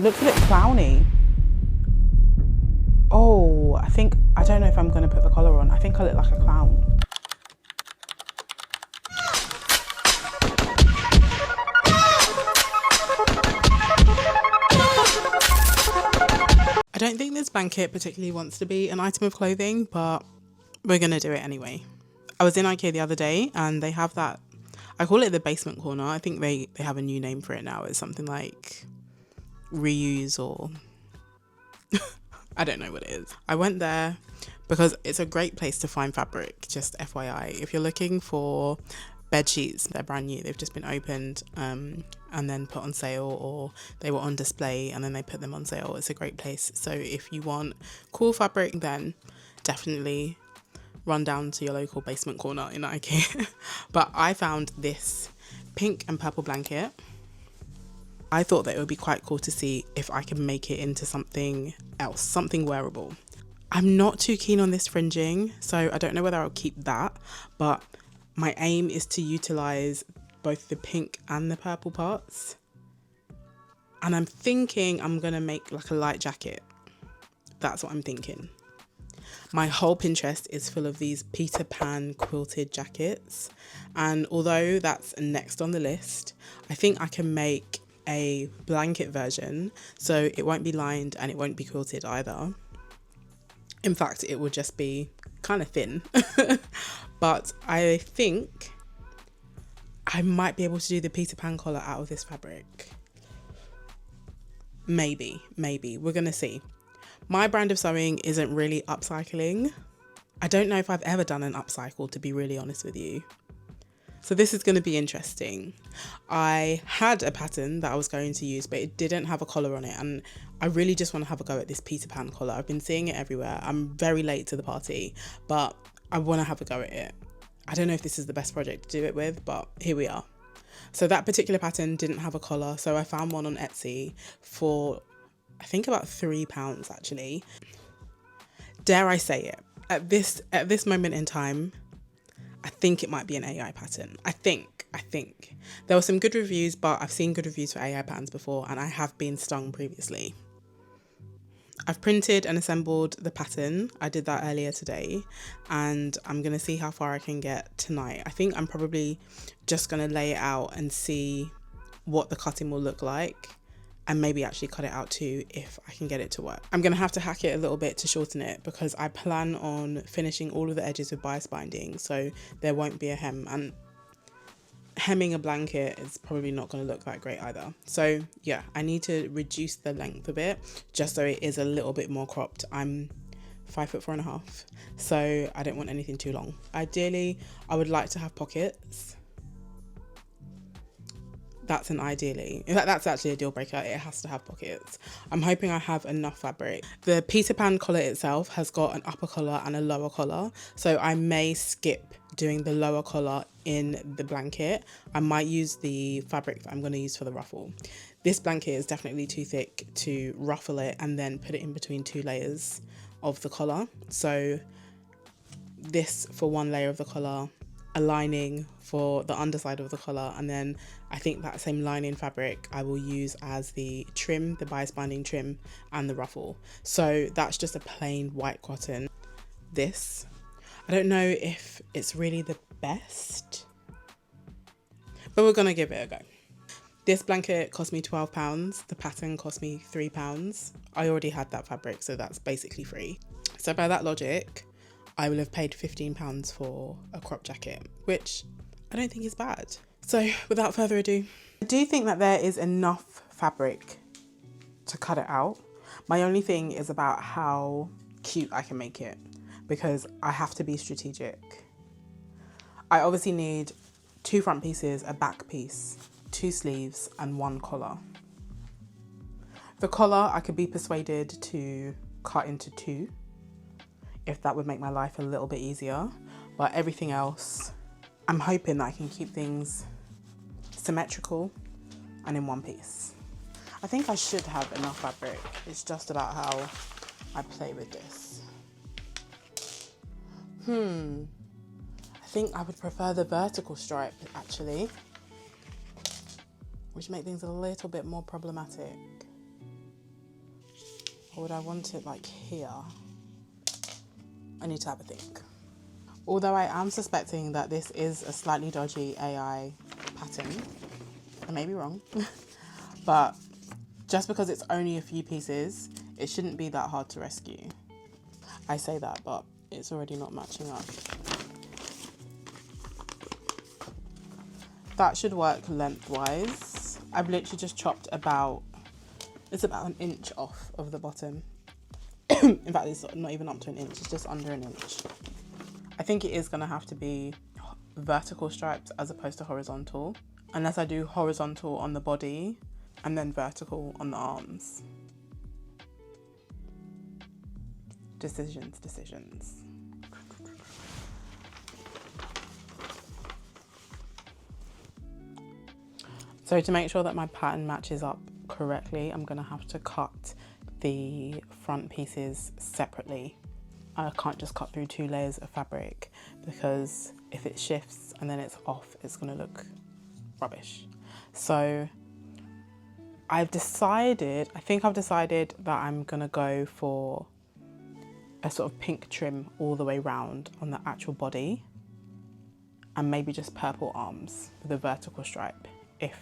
Looks a bit clowny. Oh, I don't know if I'm going to put the collar on. I think I look like a clown. I don't think this blanket particularly wants to be an item of clothing, but we're going to do it anyway. I was in IKEA the other day and they have that, I call it the basement corner. I think they have a new name for it now. It's something like reuse or I don't know what it is. I went there because it's a great place to find fabric, just FYI. If you're looking for bed sheets, they're brand new. They've just been opened and then put on sale, or they were on display and then they put them on sale. It's a great place. So if you want cool fabric, then definitely run down to your local basement corner in IKEA. But I found this pink and purple blanket. I thought that it would be quite cool to see if I can make it into something else, something wearable. I'm not too keen on this fringing, so I don't know whether I'll keep that, but my aim is to utilize both the pink and the purple parts. And I'm thinking I'm gonna make like a light jacket. That's what I'm thinking. My whole Pinterest is full of these Peter Pan quilted jackets. And although that's next on the list, I think I can make a blanket version, so it won't be lined and it won't be quilted either. In fact, it will just be kind of thin. But I think I might be able to do the Peter Pan collar out of this fabric. Maybe, we're gonna see. My brand of sewing isn't really upcycling. I don't know if I've ever done an upcycle, to be really honest with you. So this is going to be interesting. I had a pattern that I was going to use, but it didn't have a collar on it. And I really just want to have a go at this Peter Pan collar. I've been seeing it everywhere. I'm very late to the party, but I want to have a go at it. I don't know if this is the best project to do it with, but here we are. So that particular pattern didn't have a collar. So I found one on Etsy for, I think about £3 actually. Dare I say it, at this moment in time, I think it might be an AI pattern. I think. There were some good reviews, but I've seen good reviews for AI patterns before and I have been stung previously. I've printed and assembled the pattern. I did that earlier today and I'm going to see how far I can get tonight. I think I'm probably just going to lay it out and see what the cutting will look like, and maybe actually cut it out too if I can get it to work. I'm going to have to hack it a little bit to shorten it because I plan on finishing all of the edges with bias binding, so there won't be a hem, and hemming a blanket is probably not going to look that great either. So yeah, I need to reduce the length of it just so it is a little bit more cropped. I'm 5'4.5", so I don't want anything too long. Ideally, I would like to have pockets. That's an ideally. In fact, that's actually a deal breaker. It has to have pockets. I'm hoping I have enough fabric. The Peter Pan collar itself has got an upper collar and a lower collar, so I may skip doing the lower collar in the blanket. I might use the fabric that I'm going to use for the ruffle. This blanket is definitely too thick to ruffle it and then put it in between two layers of the collar. So this for one layer of the collar, a lining for the underside of the collar, and then I think that same lining fabric I will use as the trim, the bias binding trim and the ruffle. So that's just a plain white cotton. This, I don't know if it's really the best, but we're gonna give it a go. This blanket cost me £12, the pattern cost me £3. I already had that fabric, so that's basically free. So by that logic, I will have paid £15 for a crop jacket, which I don't think is bad. So without further ado, I do think that there is enough fabric to cut it out. My only thing is about how cute I can make it, because I have to be strategic. I obviously need 2 front pieces, a back piece, 2 sleeves and 1 collar. The collar I could be persuaded to cut into 2 if that would make my life a little bit easier, but everything else, I'm hoping that I can keep things symmetrical and in one piece. I think I should have enough fabric. It's just about how I play with this. I think I would prefer the vertical stripe actually, which make things a little bit more problematic. Or would I want it like here? I need to have a think. Although I am suspecting that this is a slightly dodgy AI pattern. I may be wrong, but just because it's only a few pieces, it shouldn't be that hard to rescue. I say that, but it's already not matching up. That should work lengthwise. I've literally just chopped it's about an inch off of the bottom. In fact, it's not even up to an inch, it's just under an inch. I think it is gonna have to be vertical stripes as opposed to horizontal, unless I do horizontal on the body and then vertical on the arms. Decisions. So to make sure that my pattern matches up correctly, I'm gonna have to cut the front pieces separately. I can't just cut through 2 layers of fabric, because if it shifts and then it's off, it's gonna look rubbish. So I think I've decided that I'm gonna go for a sort of pink trim all the way round on the actual body, and maybe just purple arms with a vertical stripe if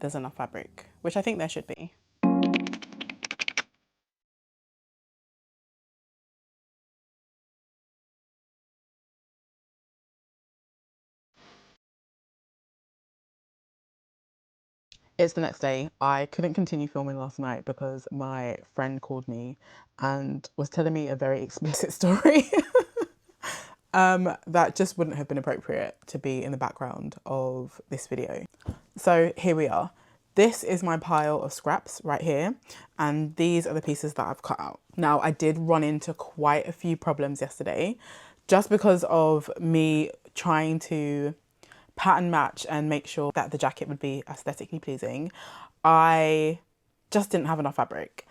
there's enough fabric, which I think there should be. It's the next day. I couldn't continue filming last night because my friend called me and was telling me a very explicit story that just wouldn't have been appropriate to be in the background of this video. So here we are. This is my pile of scraps right here, and these are the pieces that I've cut out. Now, I did run into quite a few problems yesterday just because of me trying to pattern match and make sure that the jacket would be aesthetically pleasing. I just didn't have enough fabric.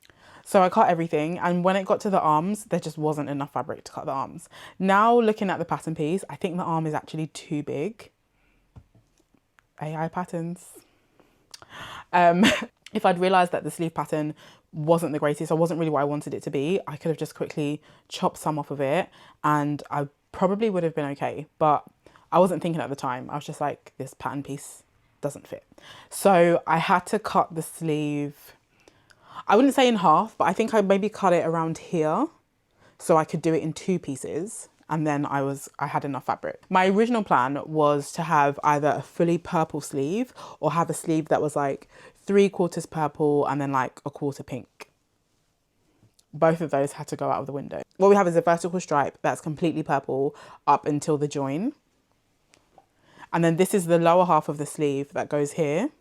So I cut everything, and when it got to the arms, there just wasn't enough fabric to cut the arms. Now looking at the pattern piece, I think the arm is actually too big. AI patterns. If I'd realised that the sleeve pattern wasn't the greatest, or wasn't really what I wanted it to be, I could have just quickly chopped some off of it and I probably would have been okay. But I wasn't thinking at the time. I was just like, this pattern piece doesn't fit. So I had to cut the sleeve, I wouldn't say in half, but I think I maybe cut it around here so I could do it in 2 pieces. And then I had enough fabric. My original plan was to have either a fully purple sleeve or have a sleeve that was like 3/4 purple and then like 1/4 pink. Both of those had to go out of the window. What we have is a vertical stripe that's completely purple up until the join. And then this is the lower half of the sleeve that goes here.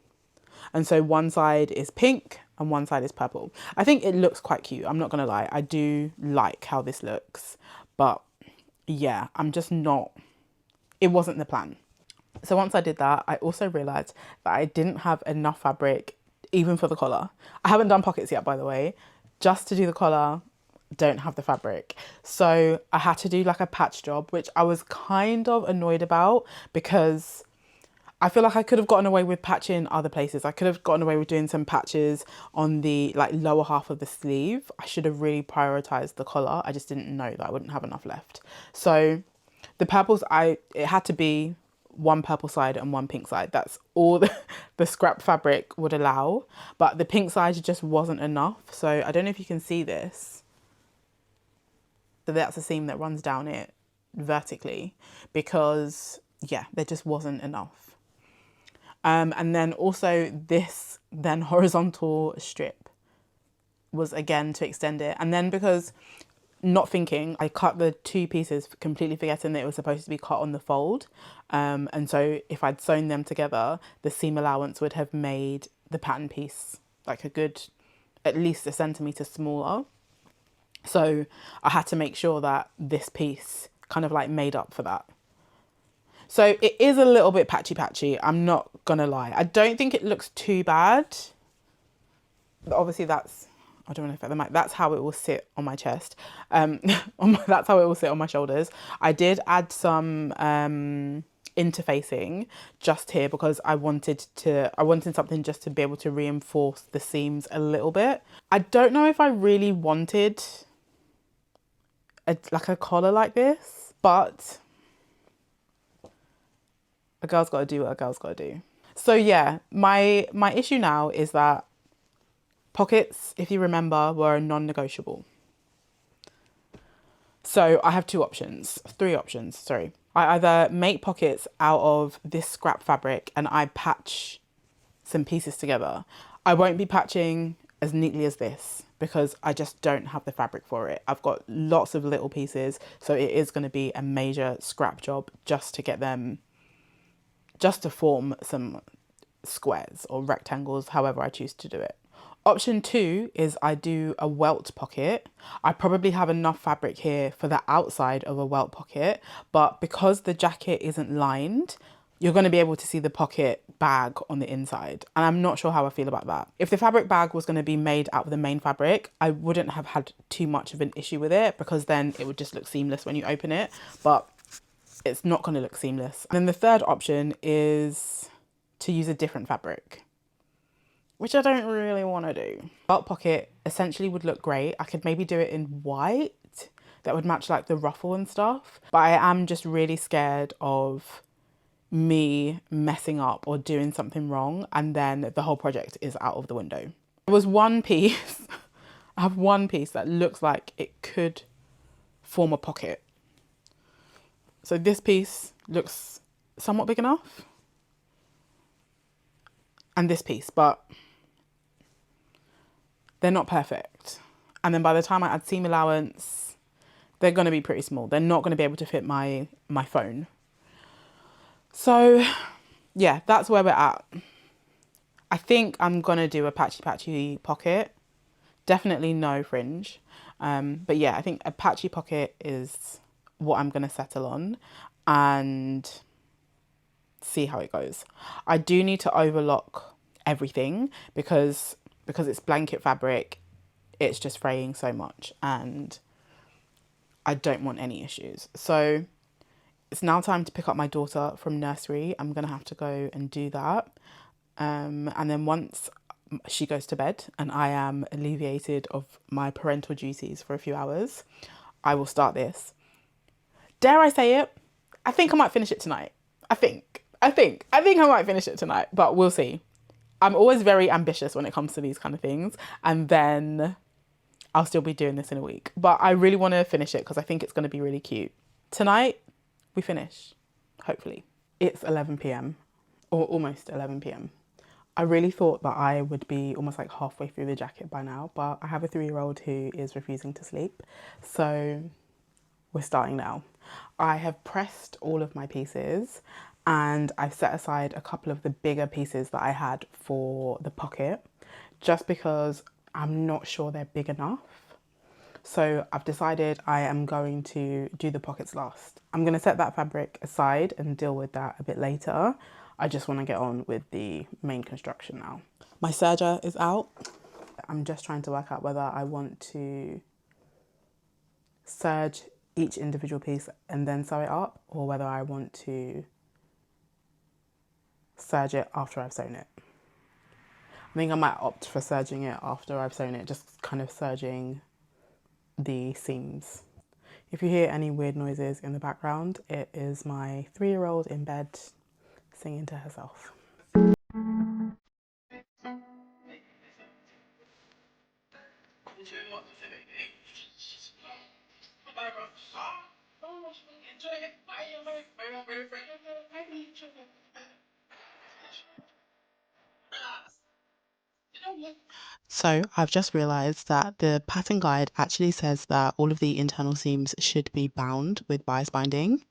And so one side is pink and one side is purple. I think it looks quite cute. I'm not gonna lie. I do like how this looks, but yeah, it wasn't the plan. So once I did that, I also realized that I didn't have enough fabric even for the collar. I haven't done pockets yet, by the way. Just to do the collar, don't have the fabric. So I had to do like a patch job, which I was kind of annoyed about because I feel like I could have gotten away with patching other places. I could have gotten away with doing some patches on the like lower half of the sleeve. I should have really prioritized the collar. I just didn't know that I wouldn't have enough left. So the purples, it had to be one purple side and one pink side. That's all the scrap fabric would allow. But the pink side just wasn't enough. So I don't know if you can see this. So that's a seam that runs down it vertically because yeah, there just wasn't enough. And then also this then horizontal strip was again to extend it. And then because not thinking, I cut the 2 pieces, completely forgetting that it was supposed to be cut on the fold. And so if I'd sewn them together, the seam allowance would have made the pattern piece like a good, at least 1 centimetre smaller. So I had to make sure that this piece kind of like made up for that. So it is a little bit patchy, I'm not gonna lie. I don't think it looks too bad. But obviously that's, I don't want to affect the mic, that's how it will sit on my chest. That's how it will sit on my shoulders. I did add some interfacing just here because I wanted something just to be able to reinforce the seams a little bit. I don't know if I really wanted like a collar like this, but a girl's got to do what a girl's got to do. So yeah, my issue now is that pockets, if you remember, were a non-negotiable. So I have three options, sorry. I either make pockets out of this scrap fabric and I patch some pieces together. I won't be patching as neatly as this because I just don't have the fabric for it. I've got lots of little pieces, so it is going to be a major scrap job just to get them, just to form some squares or rectangles, however I choose to do it. Option 2 is I do a welt pocket. I probably have enough fabric here for the outside of a welt pocket, but because the jacket isn't lined, you're going to be able to see the pocket bag on the inside. And I'm not sure how I feel about that. If the fabric bag was going to be made out of the main fabric, I wouldn't have had too much of an issue with it because then it would just look seamless when you open it, but it's not going to look seamless. And then the third option is to use a different fabric, which I don't really want to do. Belt pocket essentially would look great. I could maybe do it in white. That would match like the ruffle and stuff. But I am just really scared of me messing up or doing something wrong and then the whole project is out of the window. There was one piece, I have one piece that looks like it could form a pocket. So this piece looks somewhat big enough. And this piece, but they're not perfect. And then by the time I add seam allowance, they're going to be pretty small. They're not going to be able to fit my phone. So yeah, that's where we're at. I think I'm going to do a patchy pocket. Definitely no fringe. But yeah, I think a patchy pocket is what I'm going to settle on and see how it goes. I do need to overlock everything because it's blanket fabric, it's just fraying so much and I don't want any issues. So it's now time to pick up my daughter from nursery. I'm going to have to go and do that. And then once she goes to bed and I am alleviated of my parental duties for a few hours, I will start this. Dare I say it? I think I might finish it tonight. I think I might finish it tonight, but we'll see. I'm always very ambitious when it comes to these kind of things. And then I'll still be doing this in a week. But I really want to finish it because I think it's going to be really cute. Tonight, we finish, hopefully. It's 11 p.m. or almost 11 p.m. I really thought that I would be almost like halfway through the jacket by now, but I have a 3-year-old who is refusing to sleep. So we're starting now. I have pressed all of my pieces and I've set aside a couple of the bigger pieces that I had for the pocket just because I'm not sure they're big enough. So I've decided I am going to do the pockets last. I'm going to set that fabric aside and deal with that a bit later. I just want to get on with the main construction now. My serger is out. I'm just trying to work out whether I want to serge each individual piece and then sew it up or whether I want to serge it after I've sewn it. I think I might opt for serging it after I've sewn it, just kind of serging the seams. If you hear any weird noises in the background, it is my 3-year-old in bed singing to herself. So I've just realised that the pattern guide actually says that all of the internal seams should be bound with bias binding,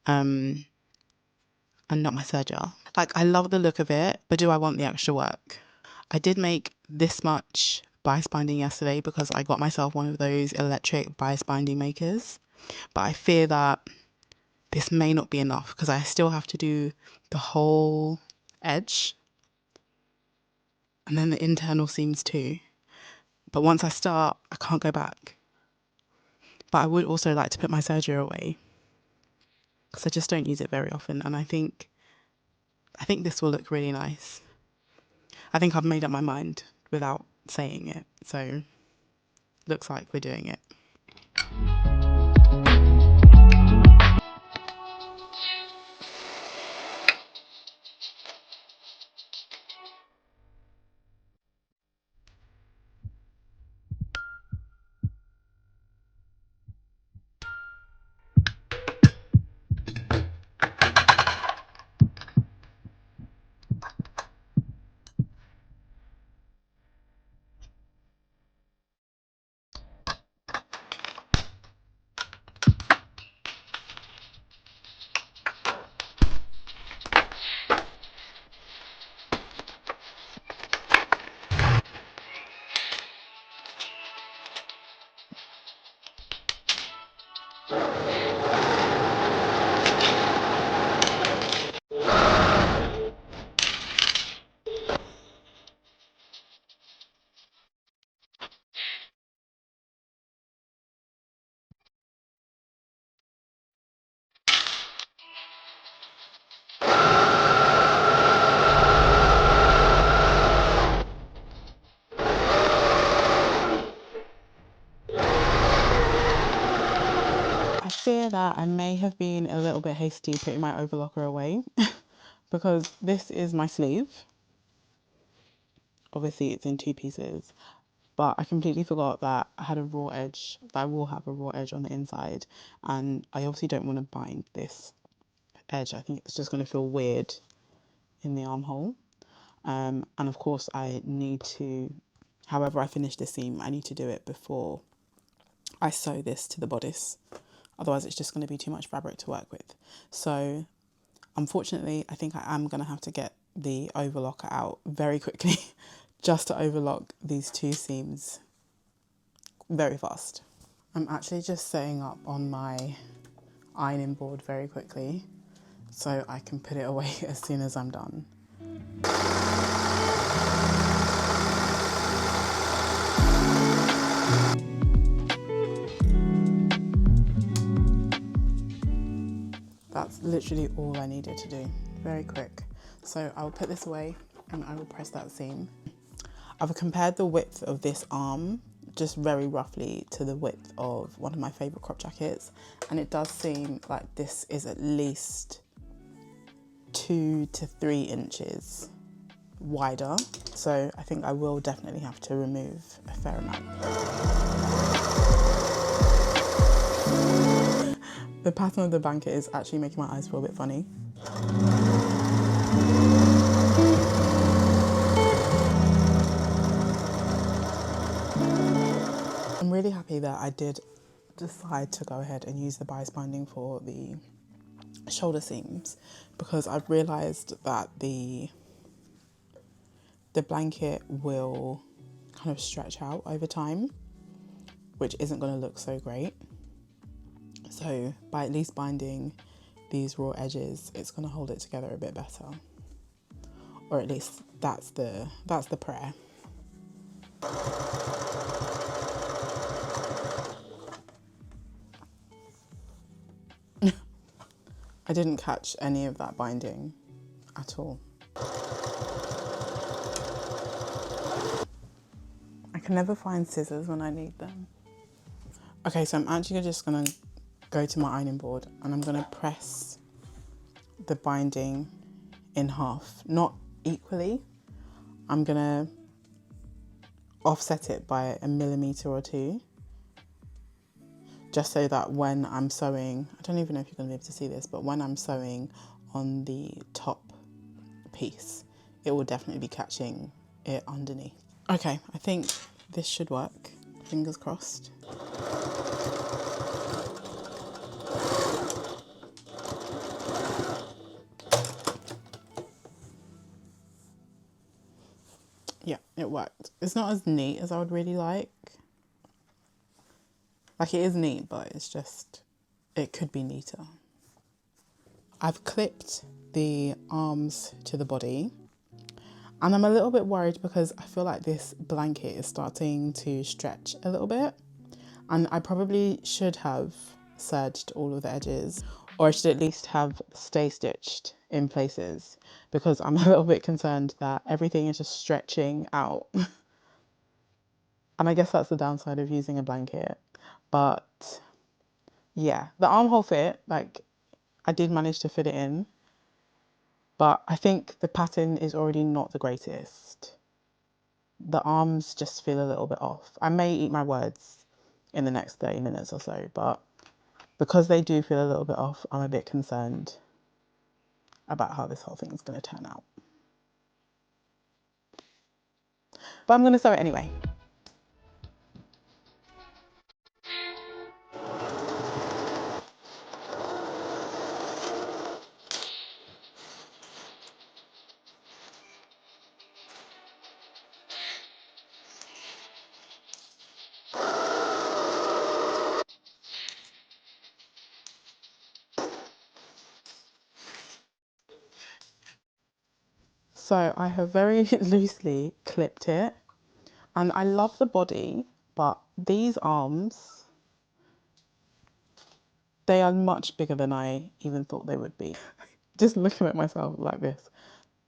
and not my serger. Like, I love the look of it, but do I want the extra work? I did make this much bias binding yesterday because I got myself one of those electric bias binding makers, but I fear that this may not be enough because I still have to do the whole edge and then the internal seams too. But once I start, I can't go back. But I would also like to put my serger away. because I just don't use it very often, and I think this will look really nice. I think I've made up my mind without saying it, so looks like we're doing it. I fear that I may have been a little bit hasty putting my overlocker away because this is my sleeve. Obviously it's in 2 pieces, but I completely forgot that I had a raw edge, that I will have a raw edge on the inside, and I obviously don't want to bind this edge. I think it's just going to feel weird in the armhole. And of course I need to, however I finish the seam, I need to do it before I sew this to the bodice. Otherwise it's just going to be too much fabric to work with. So unfortunately, I think I am going to have to get the overlocker out very quickly just to overlock these 2 seams very fast. I'm actually just setting up on my ironing board very quickly so I can put it away as soon as I'm done. That's literally all I needed to do, very quick. So I'll put this away and I will press that seam. I've compared the width of this arm just very roughly to the width of one of my favourite crop jackets, and it does seem like this is at least 2 to 3 inches wider, so I think I will definitely have to remove a fair amount. The pattern of the blanket is actually making my eyes feel a bit funny. I'm really happy that I did decide to go ahead and use the bias binding for the shoulder seams, because I've realised that the blanket will kind of stretch out over time, which isn't going to look so great. So by at least binding these raw edges, it's going to hold it together a bit better, or at least that's the prayer. I didn't catch any of that binding at all. I can never find scissors when I need them. Okay, so I'm actually just gonna go to my ironing board and I'm gonna press the binding in half, not equally. I'm gonna offset it by 1 millimeter or 2, just so that when I'm sewing, I don't even know if you're gonna be able to see this, but when I'm sewing on the top piece, it will definitely be catching it underneath. Okay, I think this should work, fingers crossed. Yeah, it worked. It's not as neat as I would really like. Like, it is neat, but it's just, it could be neater. I've clipped the arms to the body, and I'm a little bit worried because I feel like this blanket is starting to stretch a little bit, and I probably should have serged all of the edges, or it should at least have stay stitched in places, because I'm a little bit concerned that everything is just stretching out. And I guess that's the downside of using a blanket. But yeah, the armhole fit, like I did manage to fit it in, but I think the pattern is already not the greatest. The arms just feel a little bit off. I may eat my words in the next 30 minutes or so, but because they do feel a little bit off, I'm a bit concerned about how this whole thing is going to turn out. But I'm going to sew it anyway. So I have very loosely clipped it, and I love the body, but these arms, they are much bigger than I even thought they would be. Just looking at myself like this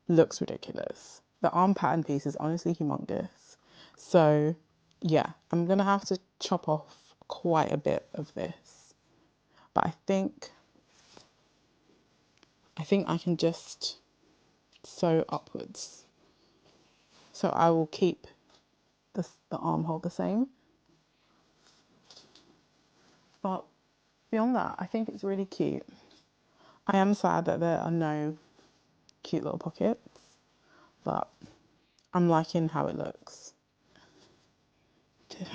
looks ridiculous. The arm pattern piece is honestly humongous. So yeah, I'm gonna have to chop off quite a bit of this, but I think I can just sew upwards. So I will keep the armhole the same. But beyond that, I think it's really cute. I am sad that there are no cute little pockets, but I'm liking how it looks.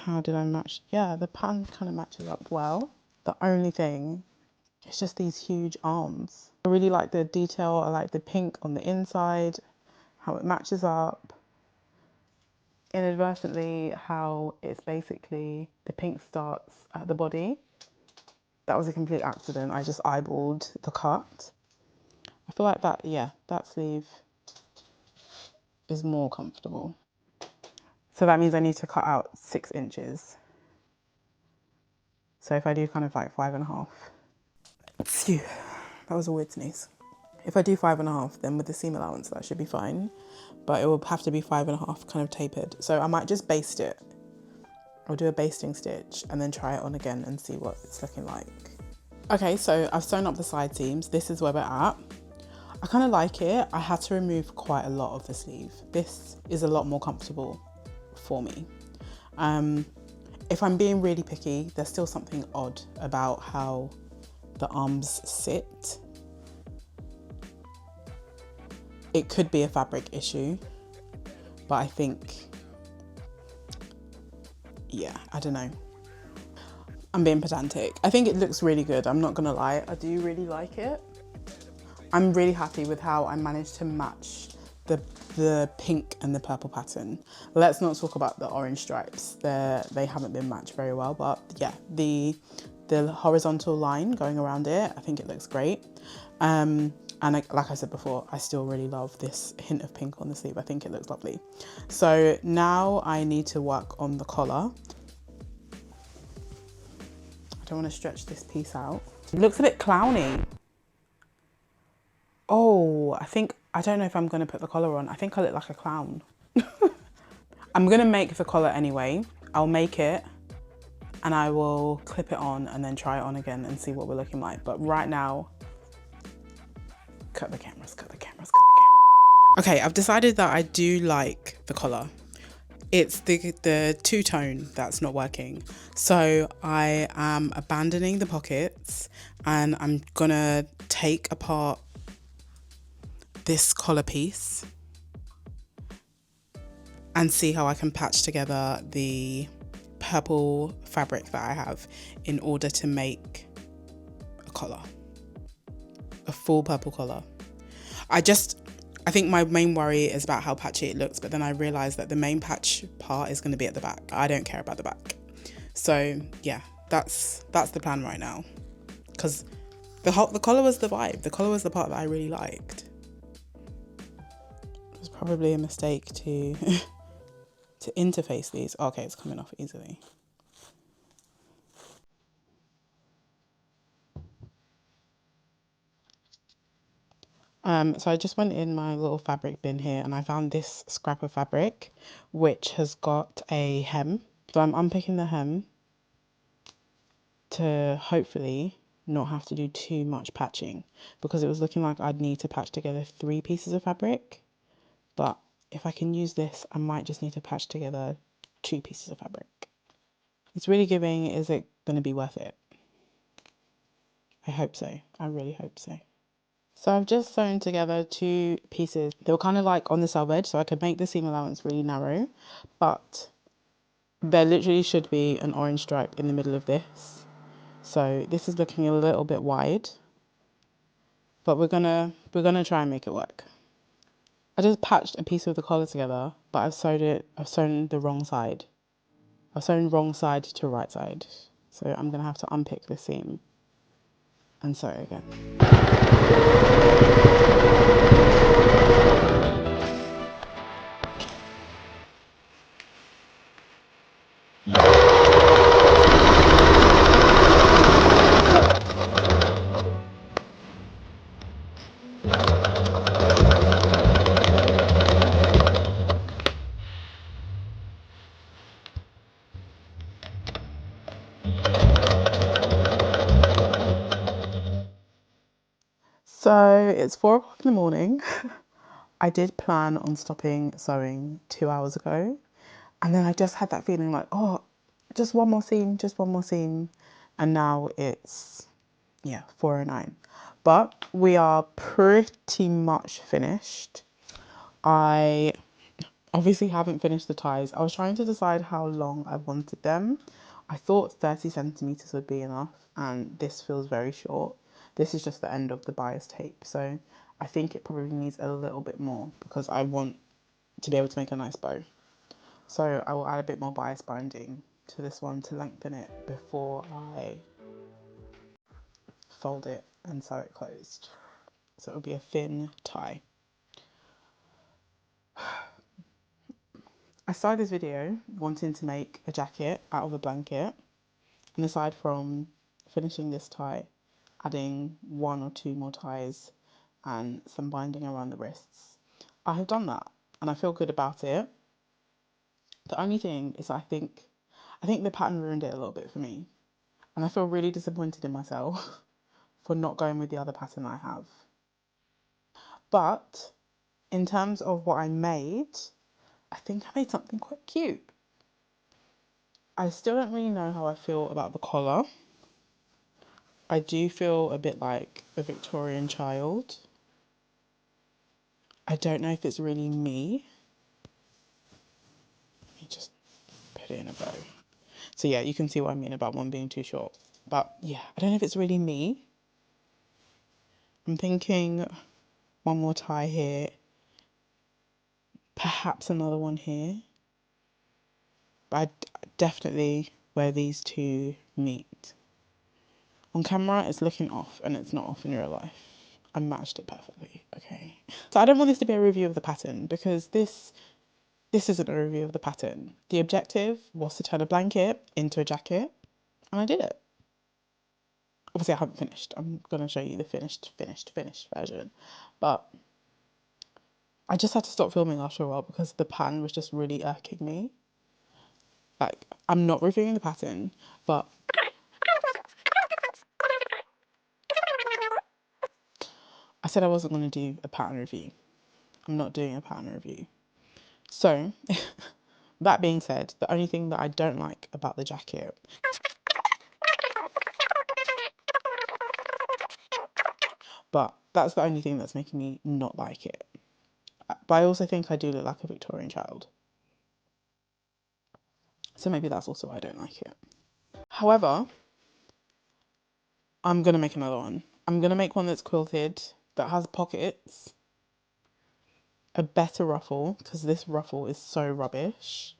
How did I match? Yeah, the pattern kind of matches up well. The only thing is just these huge arms. I really like the detail. I like the pink on the inside, how it matches up. Inadvertently, how it's basically the pink starts at the body. That was a complete accident. I just eyeballed the cut. I feel like that, yeah, that sleeve is more comfortable. So that means I need to cut out 6 inches. So if I do kind of like 5.5. Phew, that was a weird sneeze. If I do 5.5, then with the seam allowance, that should be fine. But it will have to be 5.5 kind of tapered. So I might just baste it. I'll do a basting stitch and then try it on again and see what it's looking like. Okay, so I've sewn up the side seams. This is where we're at. I kind of like it. I had to remove quite a lot of the sleeve. This is a lot more comfortable for me. If I'm being really picky, there's still something odd about how the arms sit. It could be a fabric issue, but I think, yeah, I don't know. I'm being pedantic. I think it looks really good. I'm not gonna lie. I do really like it. I'm really happy with how I managed to match the pink and the purple pattern. Let's not talk about the orange stripes. They haven't been matched very well, but yeah, the horizontal line going around it, I think it looks great. And like I said before, I still really love this hint of pink on the sleeve. I think it looks lovely. So now I need to work on the collar. I don't want to stretch this piece out. It looks a bit clowny. Oh, I don't know if I'm gonna put the collar on. I think I look like a clown. I'm gonna make the collar anyway. I'll make it and I will clip it on and then try it on again and see what we're looking like. But right now, cut the cameras, cut the cameras, cut the cameras. Okay, I've decided that I do like the collar. It's the two-tone that's not working. So I am abandoning the pockets and I'm gonna take apart this collar piece and see how I can patch together the purple fabric that I have in order to make a collar, a full purple collar. I think my main worry is about how patchy it looks, but then I realized that the main patch part is going to be at the back. I don't care about the back. So yeah, that's the plan right now, because the collar was the vibe. The collar was the part that I really liked. It was probably a mistake to to interface these. Okay, it's coming off easily. So I just went in my little fabric bin here and I found this scrap of fabric which has got a hem. So I'm unpicking the hem to hopefully not have to do too much patching, because it was looking like I'd need to patch together 3 pieces of fabric. But if I can use this, I might just need to patch together 2 pieces of fabric. It's really giving, is it going to be worth it? I hope so. I really hope so. So I've just sewn together 2 pieces. They were kind of like on the sub edge, so I could make the seam allowance really narrow, but there literally should be an orange stripe in the middle of this. So this is looking a little bit wide, but we're gonna try and make it work. I just patched a piece of the collar together, but I've sewn the wrong side. I've sewn wrong side to right side. So I'm gonna have to unpick the seam and sew it again. So it's 4 o'clock in the morning. I did plan on stopping sewing 2 hours ago. And then I just had that feeling like, oh, just one more seam, just one more seam. And now it's, yeah, 4:09. But we are pretty much finished. I obviously haven't finished the ties. I was trying to decide how long I wanted them. I thought 30 centimeters would be enough, and this feels very short. This is just the end of the bias tape, so I think it probably needs a little bit more because I want to be able to make a nice bow. So I will add a bit more bias binding to this one to lengthen it before I fold it and sew it closed. So it will be a thin tie. I started this video wanting to make a jacket out of a blanket, and aside from finishing this tie, adding 1 or 2 more ties and some binding around the wrists, I have done that and I feel good about it. The only thing is I think the pattern ruined it a little bit for me, and I feel really disappointed in myself for not going with the other pattern I have. But in terms of what I made, I think I made something quite cute. I still don't really know how I feel about the collar. I do feel a bit like a Victorian child. I don't know if it's really me. Let me just put it in a bow. So yeah, you can see what I mean about one being too short. But yeah, I don't know if it's really me. I'm thinking one more tie here. Perhaps another one here. But I definitely where these two meet. On camera, it's looking off, and it's not off in real life. I matched it perfectly, okay? So I don't want this to be a review of the pattern, because this isn't a review of the pattern. The objective was to turn a blanket into a jacket, and I did it. Obviously, I haven't finished. I'm going to show you the finished version. But I just had to stop filming after a while because the pattern was just really irking me. Like, I'm not reviewing the pattern, but I said I wasn't going to do a pattern review. I'm not doing a pattern review. So, that being said, the only thing that I don't like about the jacket, but that's the only thing that's making me not like it. But I also think I do look like a Victorian child. So maybe that's also why I don't like it. However, I'm going to make another one. I'm going to make one that's quilted, that has pockets, a better ruffle, because this ruffle is so rubbish.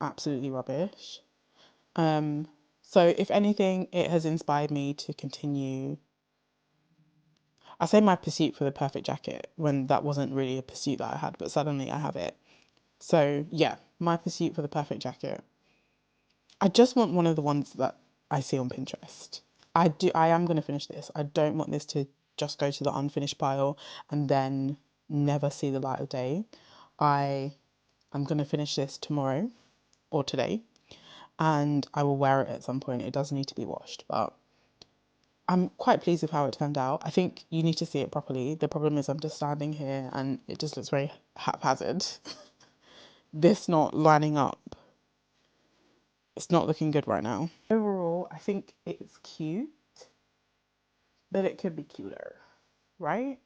Absolutely rubbish. So if anything, it has inspired me to continue. I say my pursuit for the perfect jacket when that wasn't really a pursuit that I had, but suddenly I have it. So yeah, my pursuit for the perfect jacket. I just want one of the ones that I see on Pinterest. I am going to finish this. I don't want this to just go to the unfinished pile and then never see the light of day. I'm going to finish this tomorrow or today, and I will wear it at some point. It does need to be washed, but I'm quite pleased with how it turned out. I think you need to see it properly. The problem is I'm just standing here and it just looks very haphazard. This not lining up. It's not looking good right now. Overall, I think it's cute, but it could be cuter, right?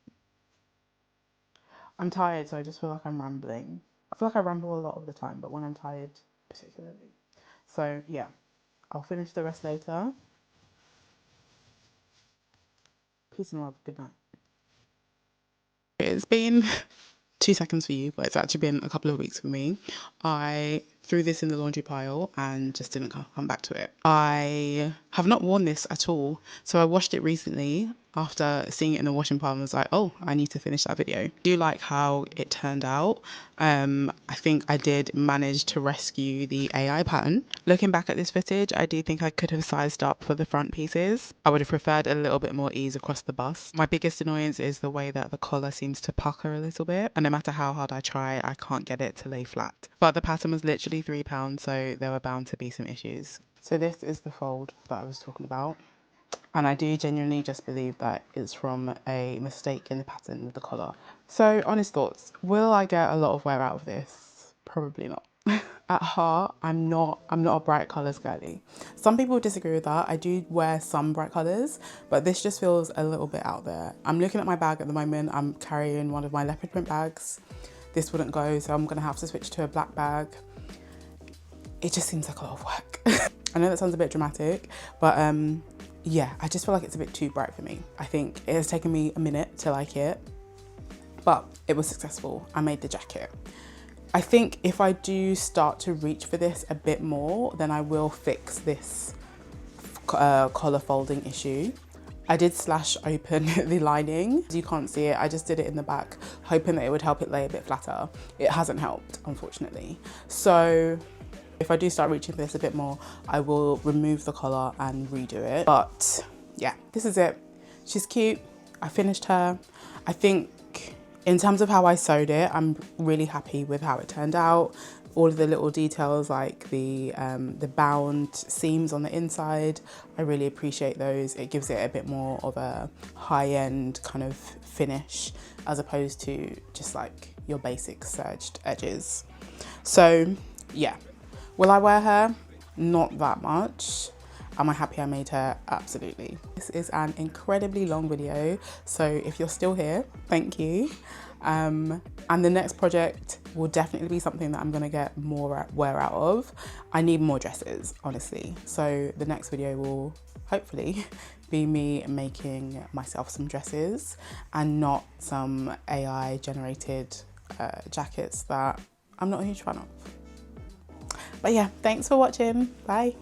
I'm tired, so I just feel like I'm rambling. I feel like I ramble a lot of the time, but when I'm tired, particularly. So yeah, I'll finish the rest later. Peace and love. Good night. It's been 2 seconds for you, but it's actually been a couple of weeks for me. I threw this in the laundry pile and just didn't come back to it. I have not worn this at all. So I washed it recently after seeing it in the washing pile and was like, oh, I need to finish that video. I do like how it turned out. I think I did manage to rescue the AI pattern. Looking back at this footage, I do think I could have sized up for the front pieces. I would have preferred a little bit more ease across the bust. My biggest annoyance is the way that the collar seems to pucker a little bit, and no matter how hard I try, I can't get it to lay flat. But the pattern was literally £3, so there were bound to be some issues. So this is the fold that I was talking about. And I do genuinely just believe that it's from a mistake in the pattern with the collar. So honest thoughts, will I get a lot of wear out of this? Probably not. At heart, I'm not a bright colours girly. Some people disagree with that. I do wear some bright colours, but this just feels a little bit out there. I'm looking at my bag at the moment. I'm carrying one of my leopard print bags. This wouldn't go, so I'm gonna have to switch to a black bag. It just seems like a lot of work. I know that sounds a bit dramatic, but yeah, I just feel like it's a bit too bright for me. I think it has taken me a minute to like it, but it was successful. I made the jacket. I think if I do start to reach for this a bit more, then I will fix this collar folding issue. I did slash open the lining. You can't see it, I just did it in the back, hoping that it would help it lay a bit flatter. It hasn't helped, unfortunately. So if I do start reaching for this a bit more, I will remove the collar and redo it. But yeah, this is it. She's cute. I finished her. I think in terms of how I sewed it, I'm really happy with how it turned out. All of the little details like the bound seams on the inside, I really appreciate those. It gives it a bit more of a high-end kind of finish as opposed to just like your basic serged edges. So yeah. Will I wear her? Not that much. Am I happy I made her? Absolutely. This is an incredibly long video, so if you're still here, thank you. And the next project will definitely be something that I'm gonna get more wear out of. I need more dresses, honestly. So the next video will hopefully be me making myself some dresses and not some AI generated jackets that I'm not a huge fan of. But yeah, thanks for watching. Bye.